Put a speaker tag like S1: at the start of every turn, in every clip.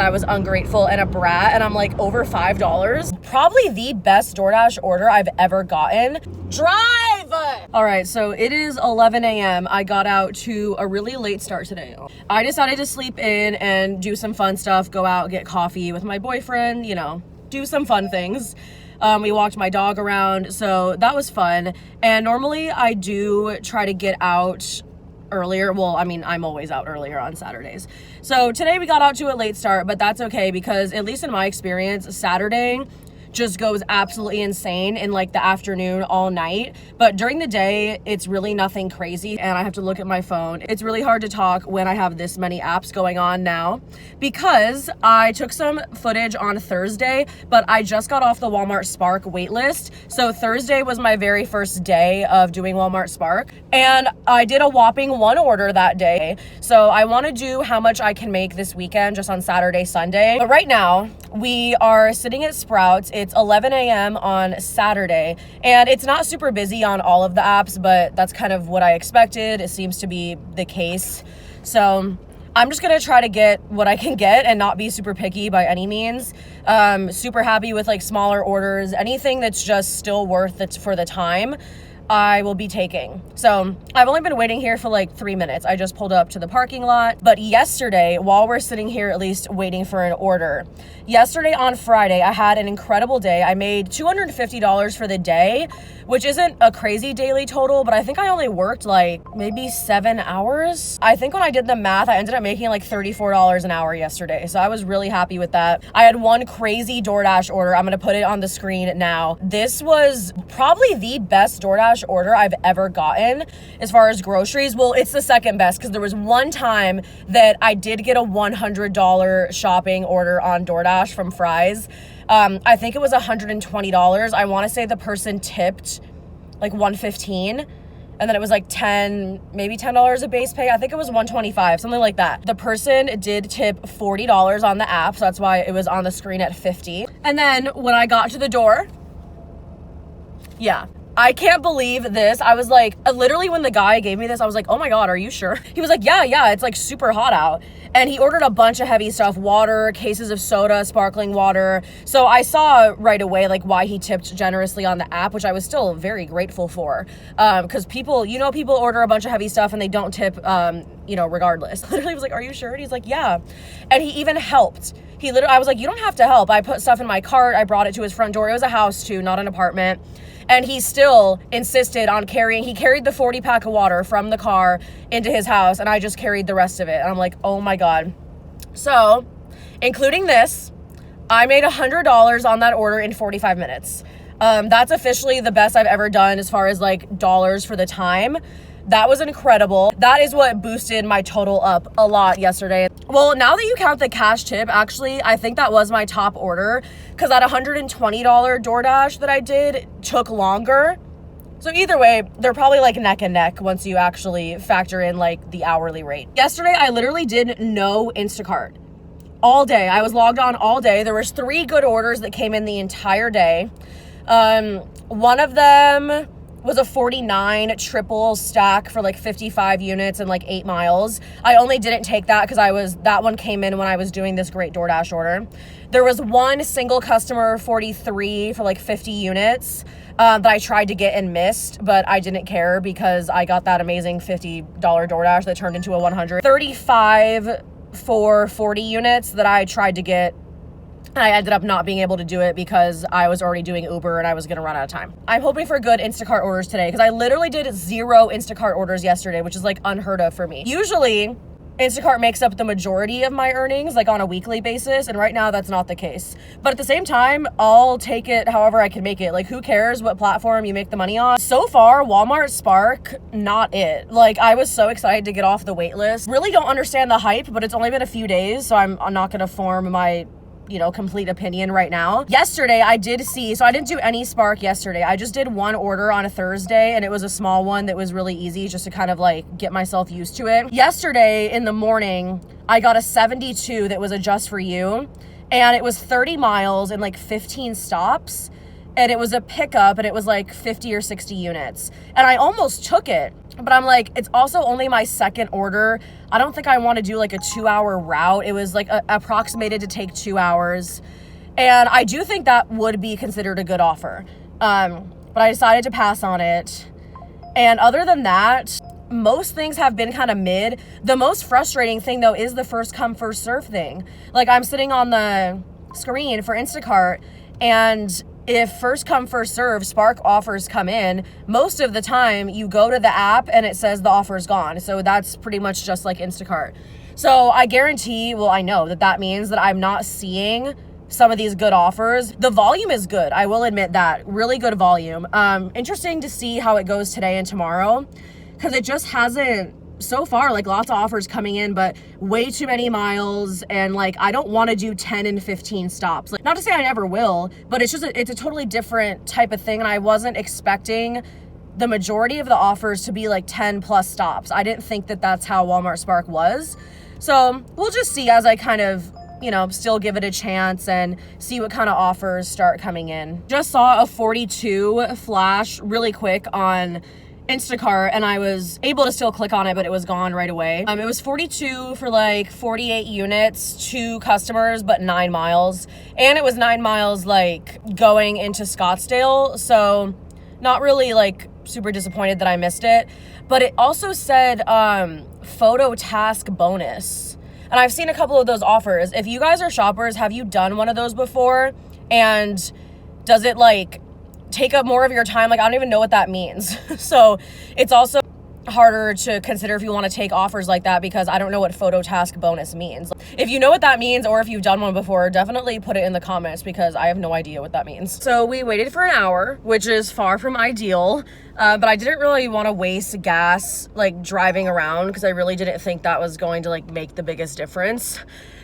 S1: I was ungrateful and a brat, and I'm like, over $5. Probably the best DoorDash order I've ever gotten. Drive! All right, so it is 11 a.m. I got out to a really late start today. I decided to sleep in and do some fun stuff, go out, get coffee with my boyfriend, you know, do some fun things. We walked my dog around, so that was fun. And normally I do try to get out earlier. Well, I mean, I'm always out earlier on Saturdays. So today we got out to a late start, but that's okay because at least in my experience, Saturday just goes absolutely insane in like the afternoon all night. But during the day, it's really nothing crazy. And I have to look at my phone. It's really hard to talk when I have this many apps going on now because I took some footage on Thursday, but I just got off the Walmart Spark waitlist. So Thursday was my very first day of doing Walmart Spark. And I did a whopping 1 order that day. So I want to do how much I can make this weekend just on Saturday, Sunday. But right now we are sitting at Sprouts. It's 11 a.m. on Saturday, and it's not super busy on all of the apps, but that's kind of what I expected. It seems to be the case. So I'm just gonna try to get what I can get and not be super picky by any means. Super happy with like smaller orders, anything that's just still worth it for the time, I will be taking. So I've only been waiting here for like 3 minutes. I just pulled up to the parking lot. But yesterday, while we're sitting here at least waiting for an order, yesterday on Friday, I had an incredible day. I made $250 for the day, which isn't a crazy daily total, but I think I only worked like maybe 7 hours. I think when I did the math, I ended up making like $34 an hour yesterday. So I was really happy with that. I had one crazy DoorDash order. I'm gonna put it on the screen now. This was probably the best DoorDash order I've ever gotten as far as groceries. Well, it's the second best because there was one time that I did get a $100 shopping order on DoorDash from Fry's. I think it was $120. I want to say the person tipped like $115, and then it was like maybe $10 a base pay. I think it was $125, something like that. The person did tip $40 on the app, so that's why it was on the screen at $50. And then when I got to the door, yeah, I can't believe this. I was like, literally when the guy gave me this, I was like, oh my God, are you sure? He was like, yeah, it's like super hot out. And he ordered a bunch of heavy stuff, water, cases of soda, sparkling water. So I saw right away like why he tipped generously on the app, which I was still very grateful for. Because people order a bunch of heavy stuff and they don't tip, regardless. Literally was like, are you sure? And he's like, yeah. And he even helped. I was like, you don't have to help. I put stuff in my cart. I brought it to his front door. It was a house too, not an apartment. And he still insisted on he carried the 40 pack of water from the car into his house, and I just carried the rest of it. And I'm like, oh my God. So, including this, I made $100 on that order in 45 minutes. That's officially the best I've ever done as far as like dollars for the time. That was incredible. That is what boosted my total up a lot yesterday. Well, now that you count the cash tip, actually, I think that was my top order because that $120 DoorDash that I did took longer. So either way, they're probably like neck and neck once you actually factor in like the hourly rate. Yesterday, I literally did no Instacart all day. I was logged on all day. There was 3 good orders that came in the entire day. One of them was a 49 triple stack for like 55 units and like 8 miles. I only didn't take that because that one came in when I was doing this great DoorDash order. There was one single customer 43 for like 50 units that I tried to get and missed, but I didn't care because I got that amazing $50 DoorDash that turned into a 135 for 40 units that I tried to get. I ended up not being able to do it because I was already doing Uber and I was going to run out of time. I'm hoping for good Instacart orders today because I literally did 0 Instacart orders yesterday, which is like unheard of for me. Usually, Instacart makes up the majority of my earnings, like on a weekly basis, and right now that's not the case. But at the same time, I'll take it however I can make it. Like, who cares what platform you make the money on? So far, Walmart Spark, not it. Like, I was so excited to get off the wait list. Really don't understand the hype, but it's only been a few days, so I'm not going to form my complete opinion right now. Yesterday, I didn't do any Spark yesterday. I just did 1 order on a Thursday, and it was a small one that was really easy just to kind of like get myself used to it. Yesterday in the morning, I got a 72 that was a just for you, and it was 30 miles and like 15 stops, and it was a pickup, and it was like 50 or 60 units. And I almost took it. But I'm like, it's also only my second order. I don't think I want to do like a 2-hour route. It was like approximated to take 2 hours. And I do think that would be considered a good offer. But I decided to pass on it. And other than that, most things have been kind of mid. The most frustrating thing though is the first come first serve thing. Like I'm sitting on the screen for Instacart, and if first come first serve Spark offers come in, most of the time you go to the app and it says the offer's gone. So that's pretty much just like Instacart. So I guarantee, well, I know that means that I'm not seeing some of these good offers. The volume is good, I will admit that. Really good volume. Interesting to see how it goes today and tomorrow, because it just hasn't, so far, like lots of offers coming in, but way too many miles. And like, I don't want to do 10 and 15 stops. Like, not to say I never will, but it's just, it's a totally different type of thing. And I wasn't expecting the majority of the offers to be like 10 plus stops. I didn't think that that's how Walmart Spark was. So we'll just see as I kind of, you know, still give it a chance and see what kind of offers start coming in. Just saw a 42 flash really quick on Instacart, and I was able to still click on it, but it was gone right away. It was 42 for like 48 units, 2 customers, but 9 miles. And it was 9 miles like going into Scottsdale. So not really like super disappointed that I missed it. But it also said photo task bonus. And I've seen a couple of those offers. If you guys are shoppers, have you done one of those before? And does it like take up more of your time? Like, I don't even know what that means. So it's also harder to consider if you want to take offers like that, because I don't know what photo task bonus means. If you know what that means, or if you've done one before, definitely put it in the comments, because I have no idea what that means. So we waited for an hour, which is far from ideal, but I didn't really want to waste gas like driving around, because I really didn't think that was going to like make the biggest difference.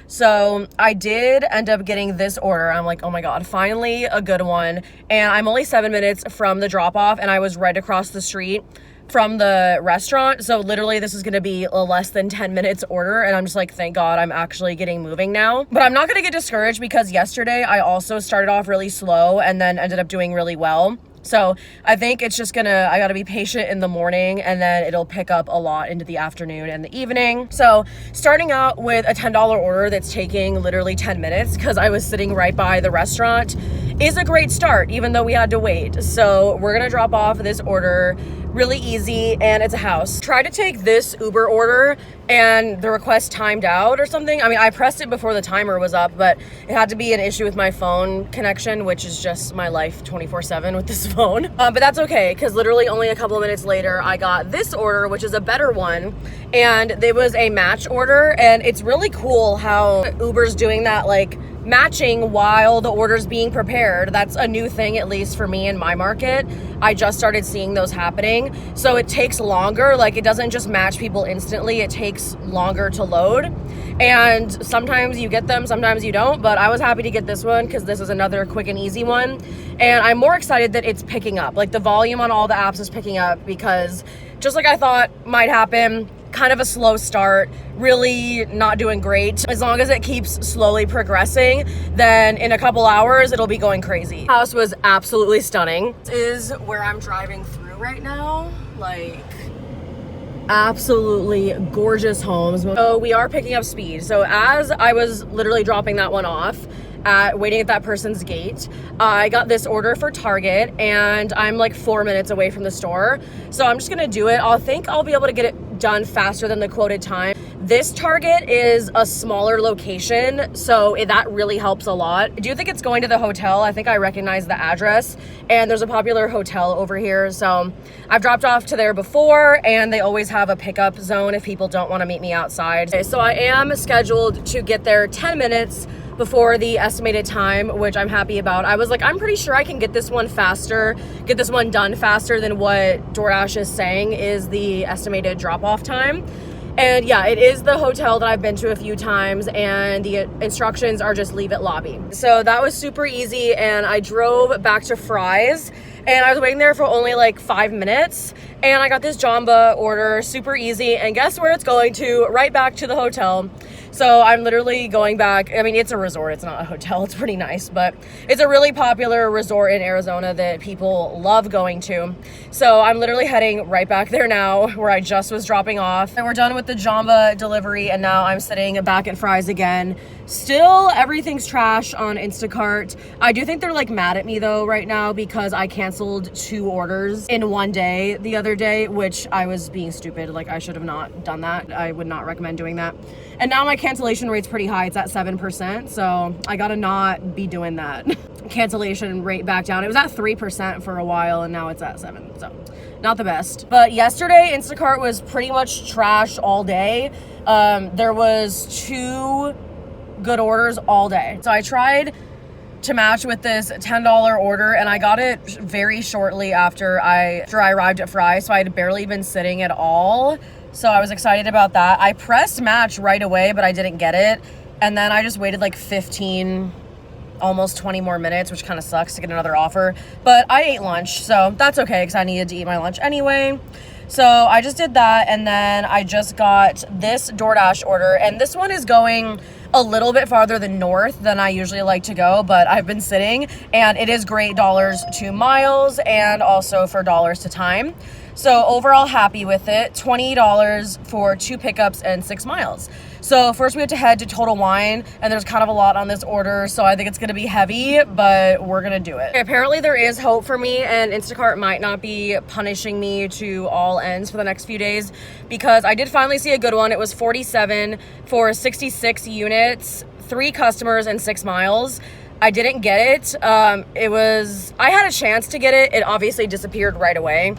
S1: So I did end up getting this order. I'm like, oh my God, finally a good one. And I'm only 7 minutes from the drop off, and I was right across the street from the restaurant. So literally this is going to be a less than 10 minutes order. And I'm just like, thank God I'm actually getting moving now. But I'm not going to get discouraged, because yesterday I also started off really slow and then ended up doing really well. So I think it's just I gotta be patient in the morning, and then it'll pick up a lot into the afternoon and the evening. So starting out with a $10 order that's taking literally 10 minutes, because I was sitting right by the restaurant, is a great start, even though we had to wait. So we're gonna drop off this order. Really easy, and it's a house. Tried to take this Uber order and the request timed out or something. I mean, I pressed it before the timer was up, but it had to be an issue with my phone connection, which is just my life 24/7 with this phone. But that's okay, because literally only a couple of minutes later, I got this order, which is a better one. And it was a match order, and it's really cool how Uber's doing that, like matching while the order's being prepared. That's a new thing, at least for me in my market. I just started seeing those happening. So it takes longer. Like, it doesn't just match people instantly. It takes longer to load. And sometimes you get them, sometimes you don't. But I was happy to get this one, because this is another quick and easy one. And I'm more excited that it's picking up. Like, the volume on all the apps is picking up, because just like I thought might happen, kind of a slow start, really not doing great. As long as it keeps slowly progressing, then in a couple hours, it'll be going crazy. The house was absolutely stunning. This is where I'm driving through right now. Like, absolutely gorgeous homes. So we are picking up speed. So as I was literally dropping that one off, waiting at that person's gate, I got this order for Target, and I'm like 4 minutes away from the store. So I'm just gonna do it. I think I'll be able to get it done faster than the quoted time. This Target is a smaller location, so that really helps a lot. I do think it's going to the hotel. I think I recognize the address, and there's a popular hotel over here. So I've dropped off to there before, and they always have a pickup zone if people don't want to meet me outside. Okay, so I am scheduled to get there 10 minutes before the estimated time, which I'm happy about. I was like, I'm pretty sure I can get this one faster, get this one done faster than what DoorDash is saying is the estimated drop-off time. And yeah, it is the hotel that I've been to a few times, and the instructions are just leave at lobby. So that was super easy, and I drove back to Fry's, and I was waiting there for only like 5 minutes, and I got this Jamba order, super easy, and guess where it's going to? Right back to the hotel. So I'm literally going back. I mean, it's a resort, it's not a hotel, it's pretty nice, but it's a really popular resort in Arizona that people love going to. So I'm literally heading right back there now, where I just was dropping off. And we're done with the Jamba delivery, and now I'm sitting back at Fry's again. Still, everything's trash on Instacart. I do think they're like mad at me though right now because I canceled 2 orders in one day the other day, which I was being stupid. Like, I should have not done that. I would not recommend doing that. And now my cancellation rate's pretty high. It's at 7%. So I gotta not be doing that. Cancellation rate back down. It was at 3% for a while, and now it's at 7%. So not the best. But yesterday, Instacart was pretty much trash all day. There was 2 good orders all day. So I tried to match with this $10 order, and I got it very shortly after I arrived at Fry, so I had barely been sitting at all. So I was excited about that. I pressed match right away, but I didn't get it. And then I just waited like 15, almost 20 more minutes, which kind of sucks to get another offer. But I ate lunch, so that's okay because I needed to eat my lunch anyway. So I just did that, and then I just got this DoorDash order, and this one is going a little bit farther than north than I usually like to go, but I've been sitting, and it is great dollars to miles and also for dollars to time. So overall happy with it. $20 for 2 pickups and 6 miles. So first we have to head to Total Wine, and there's kind of a lot on this order, so I think it's gonna be heavy, but we're gonna do it. Apparently there is hope for me, and Instacart might not be punishing me to all ends for the next few days, because I did finally see a good one. It was $47 for 66 units, 3 customers and 6 miles. I didn't get it. I had a chance to get it. It obviously disappeared right away.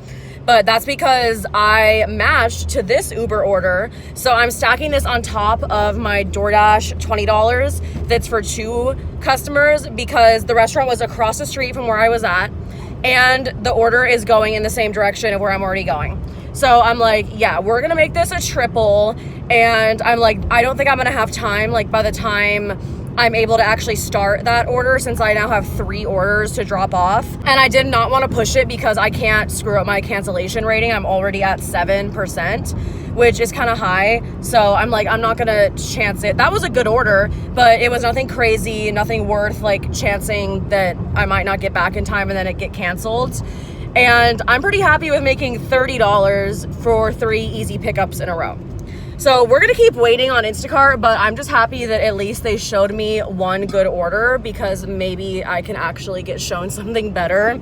S1: But that's because I matched to this Uber order. So I'm stacking this on top of my DoorDash $20 that's for 2 customers, because the restaurant was across the street from where I was at, and the order is going in the same direction of where I'm already going. So I'm like, yeah, we're gonna make this a triple. And I'm like, I don't think I'm gonna have time, like by the time I'm able to actually start that order, since I now have 3 orders to drop off. And I did not want to push it because I can't screw up my cancellation rating. I'm already at 7%, which is kind of high. So I'm like, I'm not gonna chance it. That was a good order, but it was nothing crazy, nothing worth like chancing that I might not get back in time and then it get canceled. And I'm pretty happy with making $30 for 3 easy pickups in a row. So we're gonna keep waiting on Instacart, but I'm just happy that at least they showed me 1 good order, because maybe I can actually get shown something better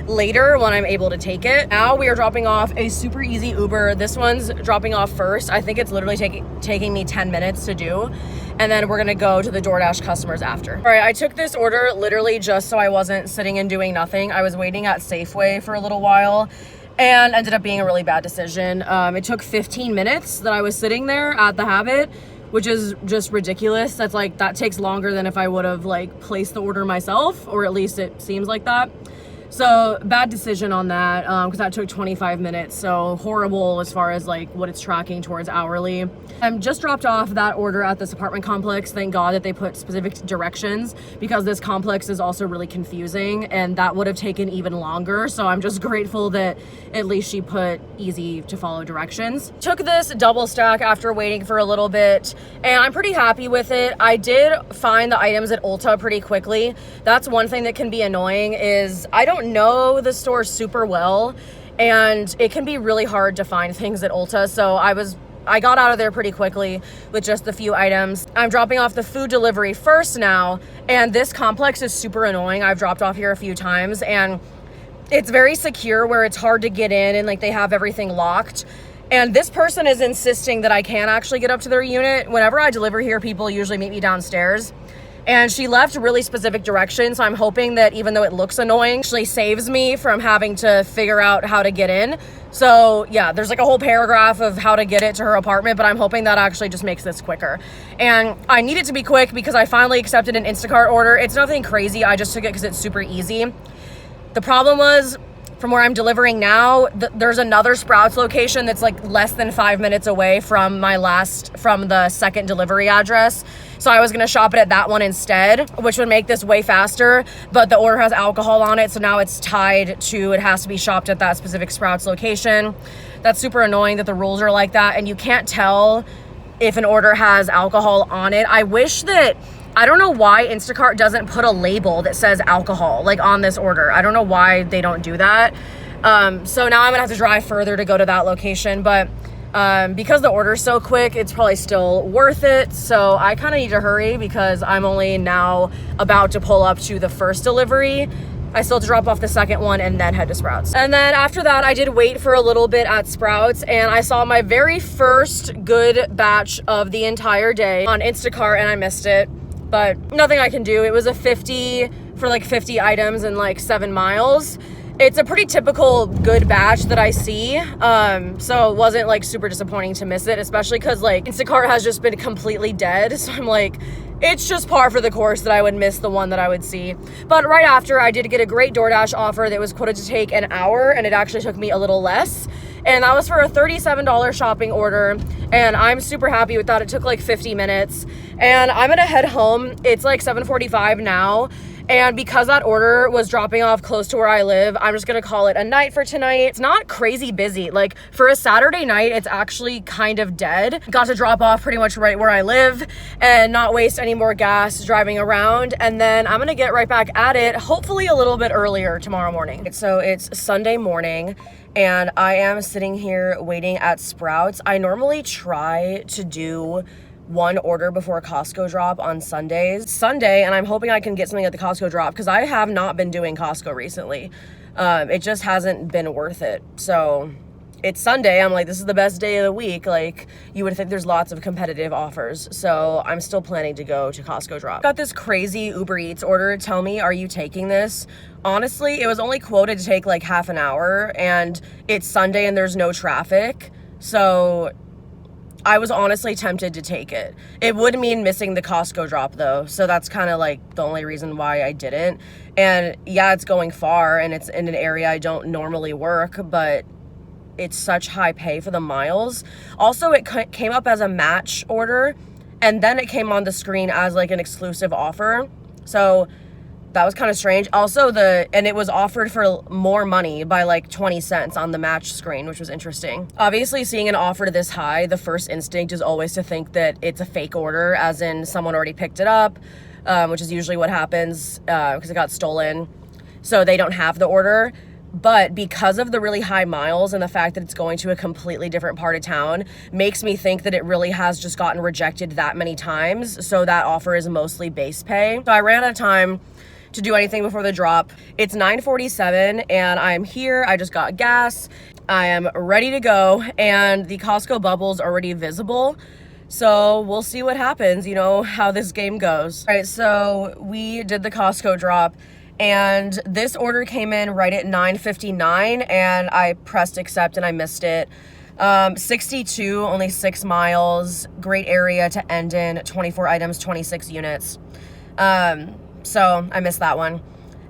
S1: later when I'm able to take it. Now we are dropping off a super easy Uber. This one's dropping off first. I think it's literally taking me 10 minutes to do. And then we're gonna go to the DoorDash customers after. All right, I took this order literally just so I wasn't sitting and doing nothing. I was waiting at Safeway for a little while, and ended up being a really bad decision. It took 15 minutes that I was sitting there at the Habit, which is just ridiculous. That takes longer than if I would have like placed the order myself, or at least it seems like that. So bad decision on that, because that took 25 minutes. So horrible as far as like what it's tracking towards hourly. Just dropped off that order at this apartment complex. Thank God that they put specific directions, because this complex is also really confusing, and that would have taken even longer. So I'm just grateful that at least she put easy to follow directions. Took this double stack after waiting for a little bit, and I'm pretty happy with it. I did find the items at Ulta pretty quickly. That's one thing that can be annoying, is I don't know the store super well, and it can be really hard to find things at Ulta. So I got out of there pretty quickly with just a few items. I'm dropping off the food delivery first now, and this complex is super annoying. I've dropped off here a few times, and it's very secure where it's hard to get in, and like they have everything locked. And this person is insisting that I can actually get up to their unit. Whenever I deliver here, people usually meet me downstairs. And she left really specific directions, so I'm hoping that even though it looks annoying, actually saves me from having to figure out how to get in. So yeah, there's like a whole paragraph of how to get it to her apartment, but I'm hoping that actually just makes this quicker. And I need it to be quick because I finally accepted an Instacart order. It's nothing crazy, I just took it because it's super easy. The problem was from where I'm delivering now, there's another Sprouts location that's like less than 5 minutes away from the second delivery address. So I was gonna shop it at that one instead, which would make this way faster, but the order has alcohol on it, so now it's tied to, it has to be shopped at that specific Sprouts location. That's super annoying that the rules are like that, and you can't tell if an order has alcohol on it. I don't know why Instacart doesn't put a label that says alcohol, like on this order. I don't know why they don't do that. So now I'm gonna have to drive further to go to that location, but because the order's so quick, it's probably still worth it. So I kind of need to hurry because I'm only now about to pull up to the first delivery. I still have to drop off the second one and then head to Sprouts. And then after that, I did wait for a little bit at Sprouts, and I saw my very first good batch of the entire day on Instacart, and I missed it. But nothing I can do. It was a 50 for like 50 items and like 7 miles. It's a pretty typical good batch that I see. So it wasn't like super disappointing to miss it, especially because like Instacart has just been completely dead. So I'm like, it's just par for the course that I would miss the one that I would see. But right after, I did get a great DoorDash offer that was quoted to take an hour, and it actually took me a little less. And that was for a $37 shopping order, and I'm super happy with that. It took like 50 minutes, and I'm gonna head home. It's like 7:45 now, and because that order was dropping off close to where I live, I'm just gonna call it a night for tonight. It's not crazy busy. Like for a Saturday night, it's actually kind of dead. Got to drop off pretty much right where I live and not waste any more gas driving around, and then I'm gonna get right back at it, hopefully a little bit earlier tomorrow morning. So it's Sunday morning, and I am sitting here waiting at Sprouts. I normally try to do one order before Costco drop on Sundays. And I'm hoping I can get something at the Costco drop because I have not been doing Costco recently. It just hasn't been worth it. So it's Sunday. I'm like, this is the best day of the week. Like, you would think there's lots of competitive offers. So I'm still planning to go to Costco drop. Got this crazy Uber Eats order. Tell me, are you taking this? Honestly, it was only quoted to take like half an hour, and it's Sunday and there's no traffic. So I was honestly tempted to take it. It would mean missing the Costco drop though. So that's kind of like the only reason why I didn't. And yeah, it's going far and it's in an area I don't normally work, but it's such high pay for the miles. Also, it came up as a match order, and then it came on the screen as like an exclusive offer. So that was kind of strange. Also, and it was offered for more money by like 20 cents on the match screen, which was interesting. Obviously, seeing an offer this high, the first instinct is always to think that it's a fake order, as in someone already picked it up, which is usually what happens because it got stolen. So they don't have the order. But because of the really high miles and the fact that it's going to a completely different part of town, makes me think that it really has just gotten rejected that many times. So that offer is mostly base pay. So I ran out of time to do anything before the drop. It's 9:47 and I'm here. I just got gas. I am ready to go, and the Costco bubble's already visible. So we'll see what happens, you know, how this game goes. All right, so we did the Costco drop, and this order came in right at 9:59, and I pressed accept and I missed it. 62, only 6 miles, great area to end in, 24 items, 26 units. So I missed that one.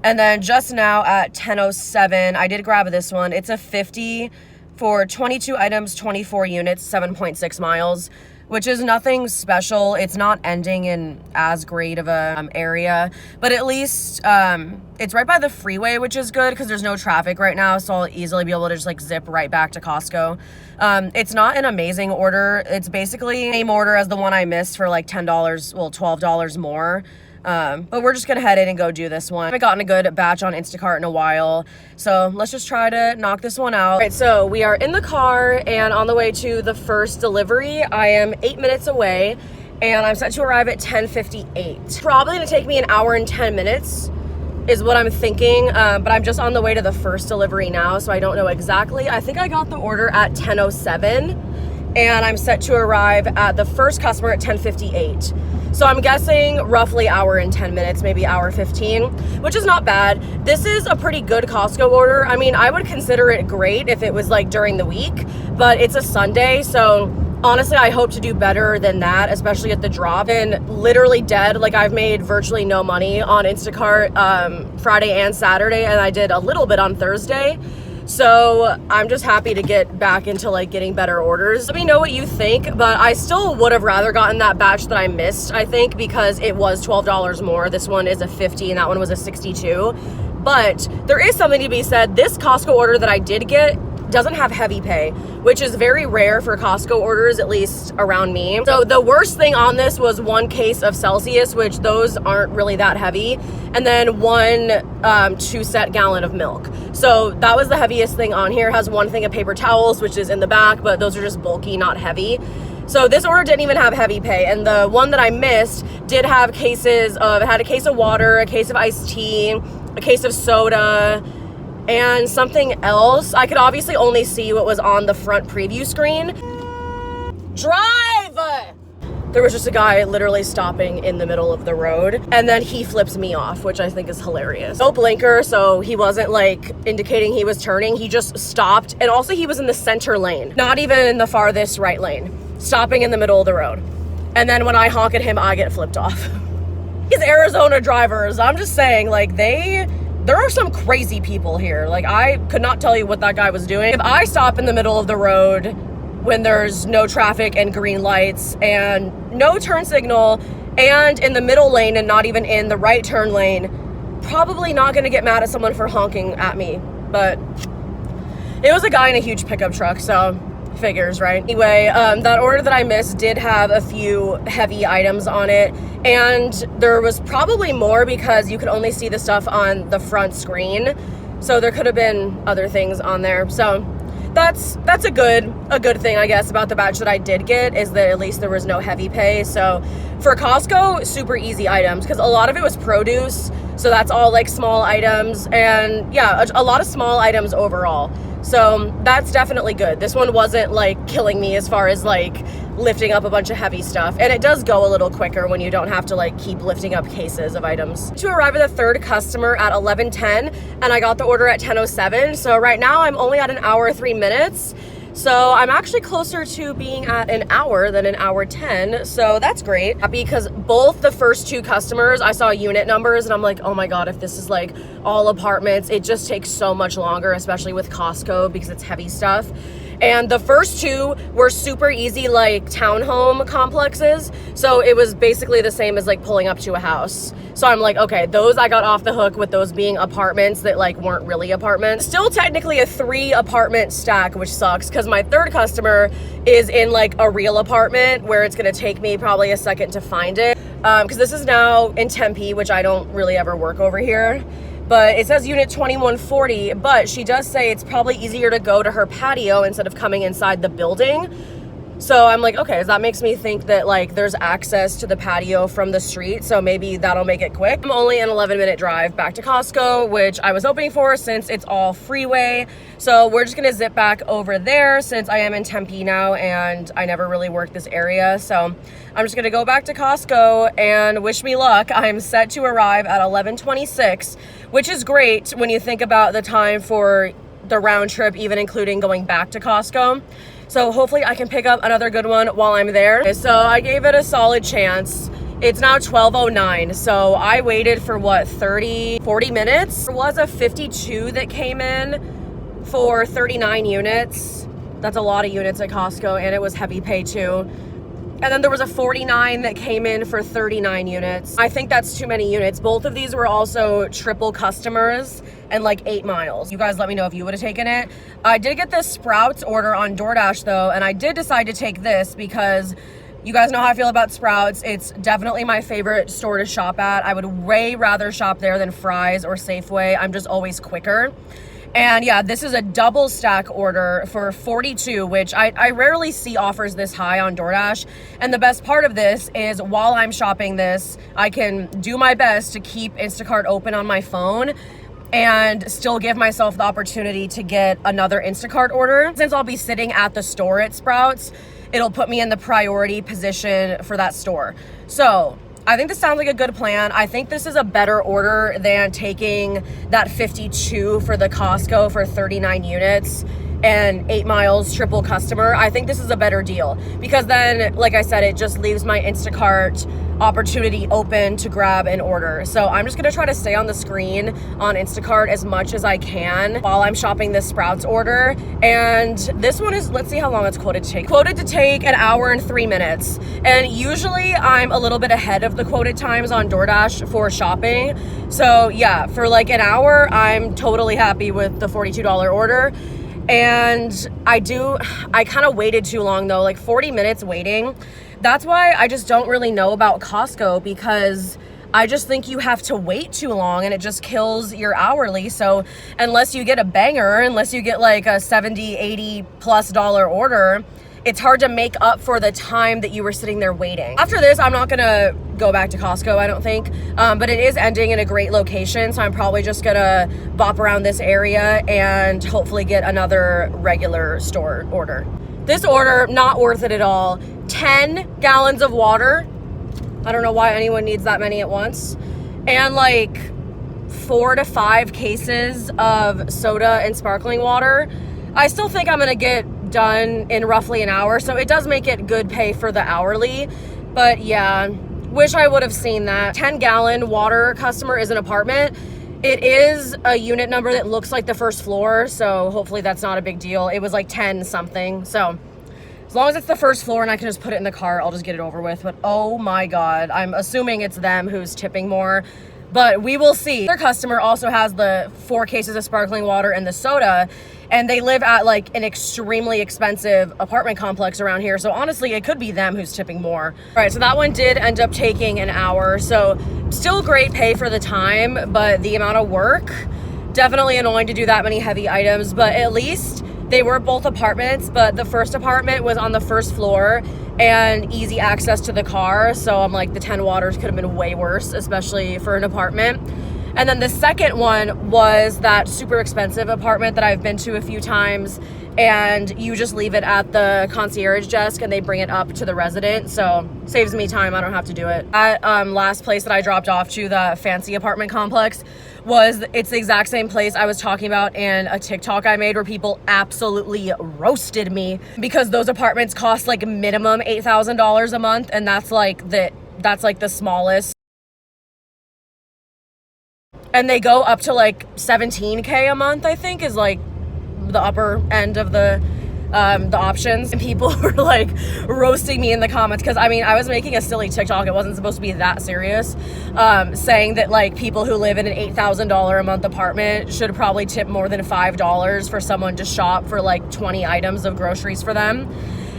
S1: And then just now at 10:07, I did grab this one. It's a 50 for 22 items, 24 units, 7.6 miles, which is nothing special. It's not ending in as great of a area, but at least it's right by the freeway, which is good because there's no traffic right now, so I'll easily be able to just like zip right back to Costco. It's not an amazing order. It's basically the same order as the one I missed for like $10, well, $12 more. But we're just gonna head in and go do this one. I haven't gotten a good batch on Instacart in a while, so let's just try to knock this one out. All right, so we are in the car and on the way to the first delivery. I am 8 minutes away and I'm set to arrive at 10:58. Probably gonna take me an hour and 10 minutes is what I'm thinking, but I'm just on the way to the first delivery now, so I don't know exactly. I think I got the order at 10:07 and I'm set to arrive at the first customer at 10:58. So I'm guessing roughly hour and 10 minutes, maybe hour 15, which is not bad. This is a pretty good Costco order. I mean, I would consider it great if it was like during the week, but it's a Sunday, so Honestly, I hope to do better than that, especially at the drop. And literally dead. Like, I've made virtually no money on Instacart Friday and Saturday, and I did a little bit on Thursday. So I'm just happy to get back into like getting better orders. Let me know what you think, but I still would have rather gotten that batch that I missed, I think, because it was $12 more. This one is a 50 and that one was a 62. But there is something to be said. This Costco order that I did get doesn't have heavy pay, which is very rare for Costco orders, at least around me. So the worst thing on this was 1 case of Celsius, which those aren't really that heavy, and then 1 2-set gallon of milk. So that was the heaviest thing on here. It has 1 thing of paper towels, which is in the back, but those are just bulky, not heavy. So this order didn't even have heavy pay, and the one that I missed did have cases of, it had a case of water, a case of iced tea, a case of soda, and something else. I could obviously only see what was on the front preview screen. Drive! There was just a guy literally stopping in the middle of the road, and then he flips me off, which I think is hilarious. No blinker, so he wasn't like indicating he was turning. He just stopped, and also he was in the center lane, not even in the farthest right lane, stopping in the middle of the road. And then when I honk at him, I get flipped off. These Arizona drivers, I'm just saying, like, there are some crazy people here. Like, I could not tell you what that guy was doing. If I stop in the middle of the road when there's no traffic and green lights and no turn signal and in the middle lane and not even in the right turn lane, probably not gonna get mad at someone for honking at me. But it was a guy in a huge pickup truck, so figures, right? Anyway, that order that I missed did have a few heavy items on it, and there was probably more because you could only see the stuff on the front screen, so there could have been other things on there. So that's a good thing, I guess, about the batch that I did get, is that at least there was no heavy pay. So for Costco, super easy items, because a lot of it was produce, so that's all like small items, and yeah, a lot of small items overall. So that's definitely good. This one wasn't like killing me as far as like lifting up a bunch of heavy stuff. And it does go a little quicker when you don't have to like keep lifting up cases of items. To arrive at the third customer at 11:10, and I got the order at 10:07. So right now I'm only at 1 hour, 3 minutes. So I'm actually closer to being at 1 hour than 1 hour 10. So that's great. Happy because both the first 2 customers, I saw unit numbers and I'm like, oh my God, if this is like all apartments, it just takes so much longer, especially with Costco because it's heavy stuff. And the first 2 were super easy, like townhome complexes. So it was basically the same as like pulling up to a house. So I'm like, okay, those I got off the hook with those being apartments that like weren't really apartments. Still technically a 3 apartment stack, which sucks because my third customer is in like a real apartment where it's gonna take me probably a second to find it. Because this is now in Tempe, which I don't really ever work over here. But it says unit 2140, but she does say it's probably easier to go to her patio instead of coming inside the building. So I'm like, okay, so that makes me think that like there's access to the patio from the street, so maybe that'll make it quick. I'm only an 11-minute drive back to Costco, which I was hoping for since it's all freeway. So we're just gonna zip back over there since I am in Tempe now and I never really worked this area. So I'm just gonna go back to Costco and wish me luck. I'm set to arrive at 11:26, which is great when you think about the time for the round trip, even including going back to Costco. So hopefully I can pick up another good one while I'm there. So I gave it a solid chance. It's now 12:09, so I waited for what, 40 minutes? There was a 52 that came in for 39 units. That's a lot of units at Costco, and it was heavy pay too. And then there was a 49 that came in for 39 units. I think that's too many units. Both of these were also triple customers and like 8 miles. You guys let me know if you would have taken it. I did get this Sprouts order on DoorDash though, and I did decide to take this because you guys know how I feel about Sprouts. It's definitely my favorite store to shop at. I would way rather shop there than Fry's or Safeway. I'm just always quicker. And yeah, this is a double stack order for 42, which I rarely see offers this high on DoorDash. And the best part of this is while I'm shopping this, I can do my best to keep Instacart open on my phone and still give myself the opportunity to get another Instacart order. Since I'll be sitting at the store at Sprouts, it'll put me in the priority position for that store. So I think this sounds like a good plan. I think this is a better order than taking that 52 for the Costco for 39 units and 8 miles triple customer, I think this is a better deal, because then, like I said, it just leaves my Instacart opportunity open to grab an order. So I'm just gonna try to stay on the screen on Instacart as much as I can while I'm shopping this Sprouts order. And this one is, let's see how long it's quoted to take. Quoted to take 1 hour and 3 minutes. And usually I'm a little bit ahead of the quoted times on DoorDash for shopping. So yeah, for like an hour, I'm totally happy with the $42 order. And I kind of waited too long though, like 40 minutes waiting. That's why I just don't really know about Costco, because I just think you have to wait too long and it just kills your hourly. So unless you get a banger, unless you get like a $70, $80+ order, it's hard to make up for the time that you were sitting there waiting. After this, I'm not gonna go back to Costco, I don't think, but it is ending in a great location, so I'm probably just gonna bop around this area and hopefully get another regular store order. This order, not worth it at all. 10 gallons of water. I don't know why anyone needs that many at once. And like 4 to 5 cases of soda and sparkling water. I still think I'm gonna get done in roughly an hour, so it does make it good pay for the hourly. But yeah, wish I would have seen that. 10-gallon water customer is an apartment. It is a unit number that looks like the first floor, so hopefully that's not a big deal. It was like 10 something, so as long as it's the first floor and I can just put it in the cart, I'll just get it over with. But oh my God, I'm assuming it's them who's tipping more, but we will see. Their customer also has the 4 cases of sparkling water and the soda, and they live at like an extremely expensive apartment complex around here. So honestly, it could be them who's tipping more. All right, so that one did end up taking an hour. So still great pay for the time, but the amount of work, definitely annoying to do that many heavy items. But at least they were both apartments, but the first apartment was on the first floor and easy access to the car. So I'm like, the 10 waters could have been way worse, especially for an apartment. And then the second one was that super expensive apartment that I've been to a few times, and you just leave it at the concierge desk and they bring it up to the resident. So saves me time, I don't have to do it. That last place that I dropped off to, the fancy apartment complex, it's the exact same place I was talking about in a TikTok I made, where people absolutely roasted me because those apartments cost like minimum $8,000 a month, and that's like the smallest. And they go up to like $17K a month, I think, is like the upper end of the options. And people were like roasting me in the comments, because I mean, I was making a silly TikTok. It wasn't supposed to be that serious, saying that like people who live in an $8,000 a month apartment should probably tip more than $5 for someone to shop for like 20 items of groceries for them.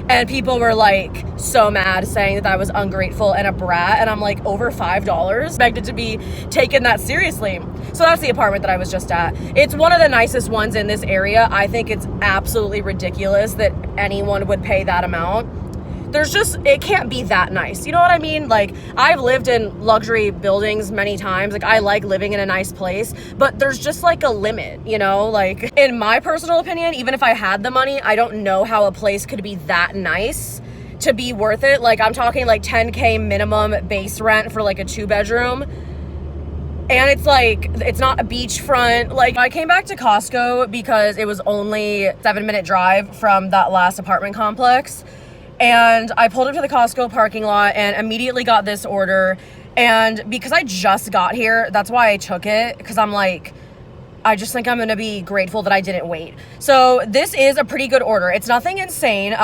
S1: And people were like so mad, saying that I was ungrateful and a brat. And I'm like, over $5? Expected to be taken that seriously. So that's the apartment that I was just at. It's one of the nicest ones in this area. I think it's absolutely ridiculous that anyone would pay that amount. It can't be that nice. You know what I mean? Like, I've lived in luxury buildings many times. Like, I like living in a nice place, but there's just like a limit, you know? Like, in my personal opinion, even if I had the money, I don't know how a place could be that nice to be worth it. Like, I'm talking like $10K minimum base rent for like a 2-bedroom. And it's like, it's not a beachfront. Like, I came back to Costco because it was only a 7-minute drive from that last apartment complex. And I pulled up to the Costco parking lot and immediately got this order. And because I just got here, that's why I took it. Because I'm like, I just think I'm going to be grateful that I didn't wait. So this is a pretty good order. It's nothing insane.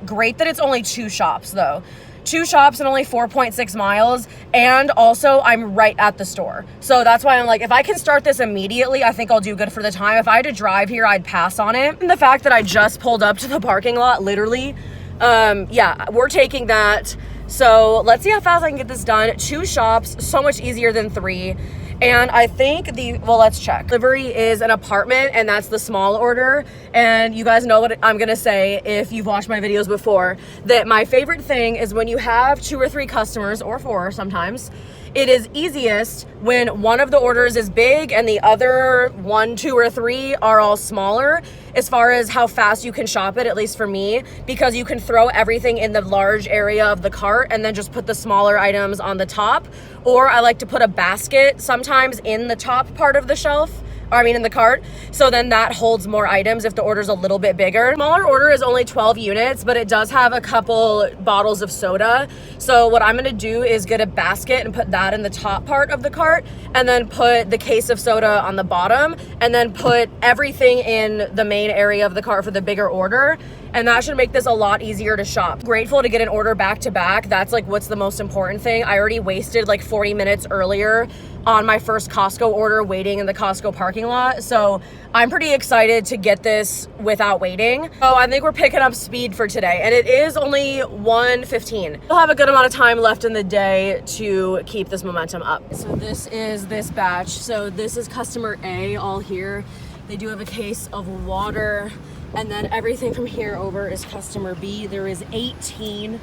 S1: Great that it's only 2 shops though. 2 shops and only 4.6 miles. And also I'm right at the store. So that's why I'm like, if I can start this immediately, I think I'll do good for the time. If I had to drive here, I'd pass on it. And the fact that I just pulled up to the parking lot, literally, yeah, we're taking that. So let's see how fast I can get this done. 2 shops, so much easier than 3. And I think let's check. Delivery is an apartment, and that's the small order. And you guys know what I'm gonna say if you've watched my videos before, that my favorite thing is when you have 2 or 3 customers, or 4 sometimes, it is easiest when one of the orders is big and the other 1, 2, or 3 are all smaller, as far as how fast you can shop it, at least for me, because you can throw everything in the large area of the cart and then just put the smaller items on the top. Or I like to put a basket sometimes in the top part of the shelf in the cart. So then that holds more items if the order's a little bit bigger. Smaller order is only 12 units, but it does have a couple bottles of soda. So what I'm gonna do is get a basket and put that in the top part of the cart, and then put the case of soda on the bottom, and then put everything in the main area of the cart for the bigger order. And that should make this a lot easier to shop. Grateful to get an order back to back. That's like what's the most important thing. I already wasted like 40 minutes earlier on my first Costco order waiting in the Costco parking lot. So I'm pretty excited to get this without waiting. So I think we're picking up speed for today, and it is only 1:15. We'll have a good amount of time left in the day to keep this momentum up. So this is this batch. So this is customer A all here. They do have a case of water, and then everything from here over is customer B. There is 18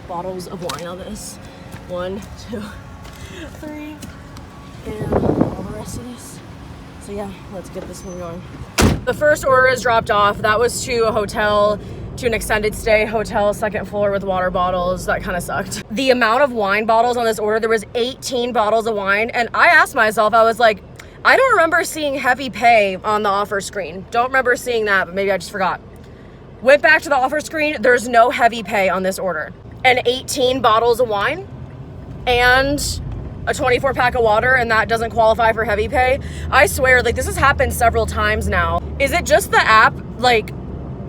S1: bottles of wine on this. 1, 2, 3, and all the rest of this. So yeah, let's get this one going. The first order is dropped off. That was to a hotel, to an extended stay hotel, second floor with water bottles. That kind of sucked. The amount of wine bottles on this order, there was 18 bottles of wine. And I asked myself, I was like, I don't remember seeing heavy pay on the offer screen. Don't remember seeing that, but maybe I just forgot. Went back to the offer screen. There's no heavy pay on this order. And 18 bottles of wine and a 24 pack of water, and that doesn't qualify for heavy pay. I swear, like, this has happened several times now. Is it just the app, like,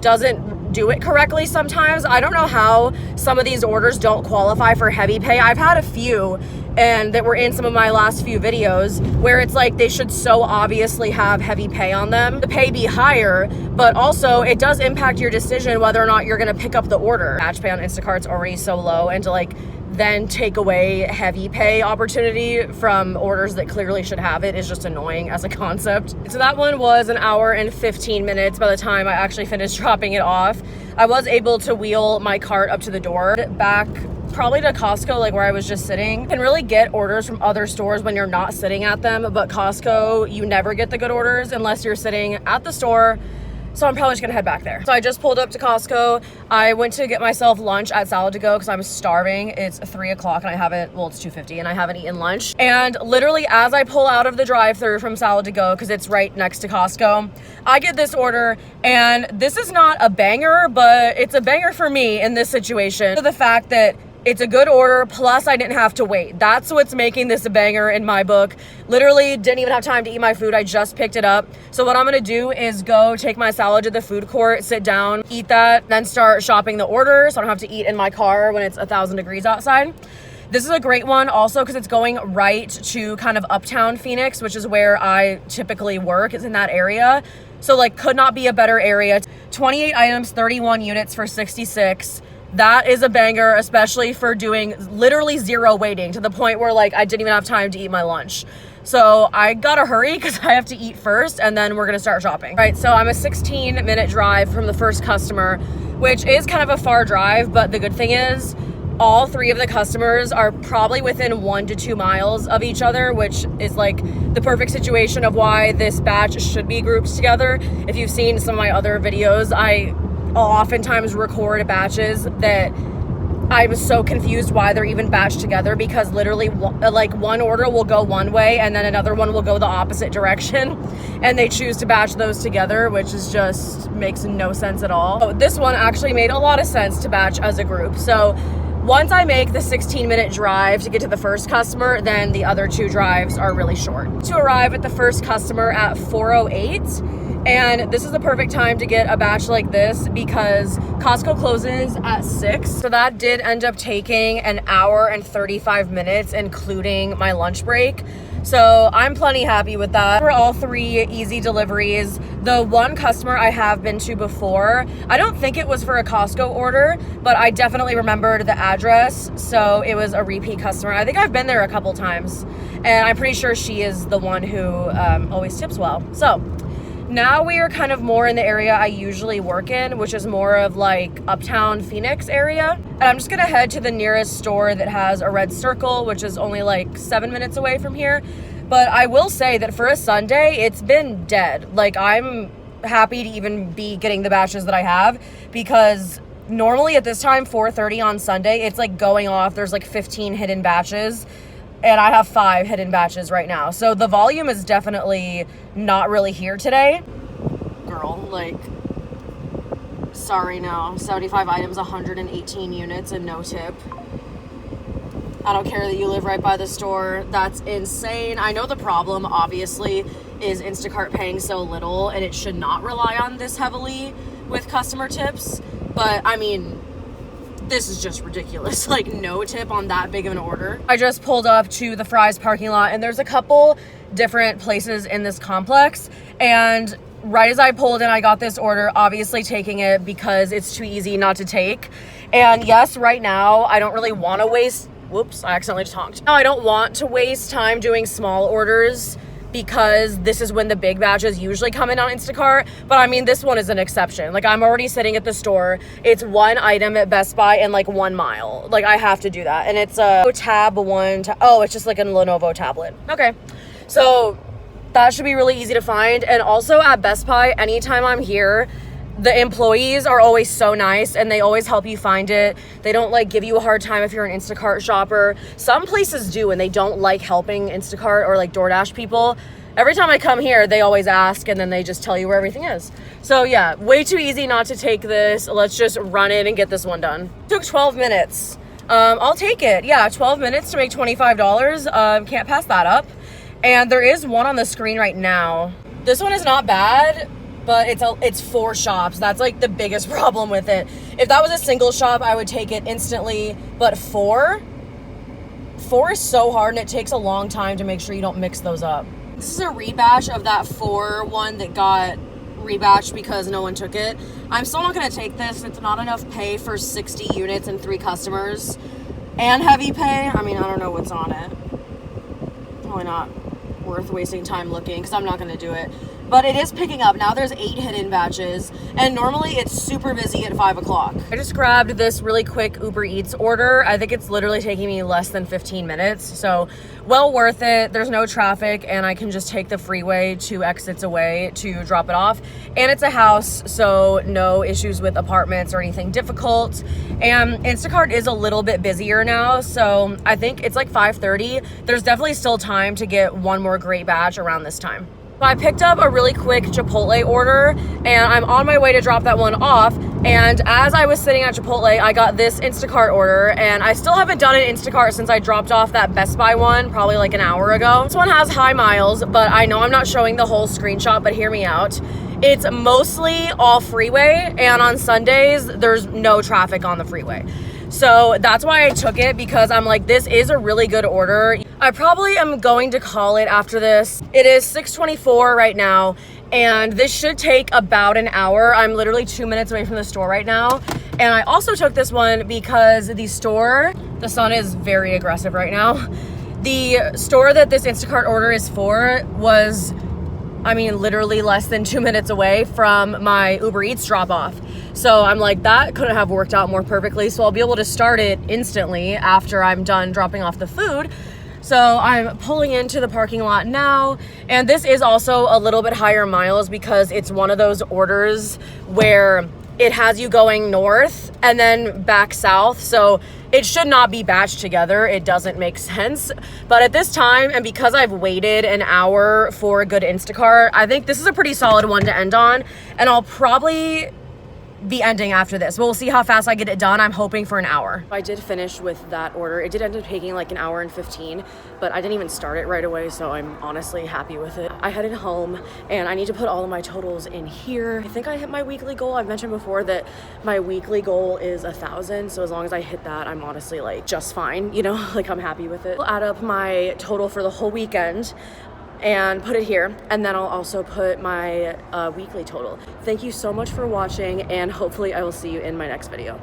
S1: doesn't do it correctly sometimes? I don't know how some of these orders don't qualify for heavy pay. I've had a few, and that were in some of my last few videos, where it's like they should so obviously have heavy pay on them. The pay be higher, but also it does impact your decision whether or not you're gonna pick up the order. Batch pay on Instacart's already so low, and to like then take away heavy pay opportunity from orders that clearly should have it is just annoying as a concept. So that one was 1 hour and 15 minutes by the time I actually finished dropping it off. I was able to wheel my cart up to the door, back probably to Costco, like where I was just sitting. You can really get orders from other stores when you're not sitting at them, but Costco, you never get the good orders unless you're sitting at the store. So I'm probably just gonna head back there. So I just pulled up to Costco. I went to get myself lunch at Salad to Go because I'm starving. It's 3 o'clock and I haven't, well, it's 2:50 and I haven't eaten lunch. And literally as I pull out of the drive-thru from Salad to Go, because it's right next to Costco, I get this order, and this is not a banger, but it's a banger for me in this situation. So the fact that it's a good order, plus I didn't have to wait. That's what's making this a banger in my book. Literally didn't even have time to eat my food. I just picked it up. So what I'm gonna do is go take my salad to the food court, sit down, eat that, then start shopping the order so I don't have to eat in my car when it's 1,000 degrees outside. This is a great one also because it's going right to kind of uptown Phoenix, which is where I typically work, is in that area. So like could not be a better area. 28 items, 31 units for 66. That is a banger, especially for doing literally zero waiting, to the point where like I didn't even have time to eat my lunch. So I gotta hurry because I have to eat first, and then we're gonna start shopping. All right, so I'm a 16-minute drive from the first customer, which is kind of a far drive, but the good thing is all 3 of the customers are probably within 1 to 2 miles of each other, which is like the perfect situation of why this batch should be grouped together. If you've seen some of my other videos, I'll oftentimes record batches that I'm so confused why they're even batched together, because literally like one order will go one way and then another one will go the opposite direction, and they choose to batch those together, which is just makes no sense at all. So this one actually made a lot of sense to batch as a group. So once I make the 16-minute drive to get to the first customer, then the other 2 drives are really short. To arrive at the first customer at 4:08. And this is the perfect time to get a batch like this because Costco closes at 6. So that did end up taking 1 hour and 35 minutes, including my lunch break. So I'm plenty happy with that. For all 3 easy deliveries, the one customer I have been to before, I don't think it was for a Costco order, but I definitely remembered the address. So it was a repeat customer. I think I've been there a couple times, and I'm pretty sure she is the one who always tips well. So now we are kind of more in the area I usually work in, which is more of like uptown Phoenix area. And I'm just gonna head to the nearest store that has a red circle, which is only like 7 minutes away from here. But I will say that for a Sunday, it's been dead. Like I'm happy to even be getting the batches that I have, because normally at this time, 4:30 on Sunday, it's like going off. There's like 15 hidden batches. and I have 5 hidden batches right now. So the volume is definitely not really here today. Girl, like, sorry, no. 75 items, 118 units, and no tip. I don't care that you live right by the store. That's insane. I know the problem, obviously, is Instacart paying so little, and it should not rely on this heavily with customer tips. But, I mean, this is just ridiculous. Like, no tip on that big of an order. I just pulled up to the Fry's parking lot, and there's a couple different places in this complex, and right as I pulled in, I got this order, obviously taking it because it's too easy not to take. And yes, right now, I don't really want to waste... Whoops, I accidentally just honked. No, I don't want to waste time doing small orders because this is when the big batches usually come in on Instacart. But I mean, this one is an exception. Like, I'm already sitting at the store. It's 1 item at Best Buy and like 1 mile. Like, I have to do that. And it's a Tab 1. Oh, it's just like a Lenovo tablet. Okay. So that should be really easy to find. And also at Best Buy, anytime I'm here, the employees are always so nice and they always help you find it. They don't like give you a hard time if you're an Instacart shopper. Some places do, and they don't like helping Instacart or like DoorDash people. Every time I come here, they always ask and then they just tell you where everything is. So yeah, way too easy not to take this. Let's just run in and get this one done. Took 12 minutes. I'll take it. Yeah, 12 minutes to make $25. Can't pass that up. And there is one on the screen right now. This one is not bad, but it's 4 shops. That's like the biggest problem with it. If that was a single shop, I would take it instantly, but 4 is so hard, and it takes a long time to make sure you don't mix those up. This is a rebatch of that 4 one that got rebatched because no one took it. I'm still not gonna take this. It's not enough pay for 60 units and 3 customers and heavy pay. I mean, I don't know what's on it. Probably not worth wasting time looking because I'm not gonna do it. But it is picking up. Now there's 8 hidden batches, and normally it's super busy at 5 o'clock. I just grabbed this really quick Uber Eats order. I think it's literally taking me less than 15 minutes, so well worth it. There's no traffic, and I can just take the freeway 2 exits away to drop it off. And it's a house, so no issues with apartments or anything difficult. And Instacart is a little bit busier now, so I think it's like 5:30. There's definitely still time to get one more great batch around this time. I picked up a really quick Chipotle order, and I'm on my way to drop that one off. And as I was sitting at Chipotle, I got this Instacart order, and I still haven't done an Instacart since I dropped off that Best Buy one probably like an hour ago. This one has high miles, but I know I'm not showing the whole screenshot, but hear me out. It's mostly all freeway, and on Sundays, there's no traffic on the freeway. So that's why I took it, because I'm like, this is a really good order. I probably am going to call it after this. It is 6:24 right now, and this should take about an hour. I'm literally 2 minutes away from the store right now. And I also took this one because the sun is very aggressive right now. The store that this Instacart order is for was, I mean, literally less than 2 minutes away from my Uber Eats drop off. So I'm like, that couldn't have worked out more perfectly. So I'll be able to start it instantly after I'm done dropping off the food. So I'm pulling into the parking lot now. And this is also a little bit higher miles because it's one of those orders where it has you going north and then back south. So it should not be batched together. It doesn't make sense. But at this time, and because I've waited an hour for a good Instacart, I think this is a pretty solid one to end on. And I'll probably be ending after this. We'll see how fast I get it done. I'm hoping for an hour. I did finish with that order. It did end up taking like an hour and 15, but I didn't even start it right away, so I'm honestly happy with it. I headed home, and I need to put all of my totals in here. I think I hit my weekly goal. I've mentioned before that my weekly goal is 1,000, so as long as I hit that, I'm honestly like just fine, you know, like I'm happy with it. I'll add up my total for the whole weekend and put it here, and then I'll also put my weekly total. Thank you so much for watching, and hopefully I will see you in my next video.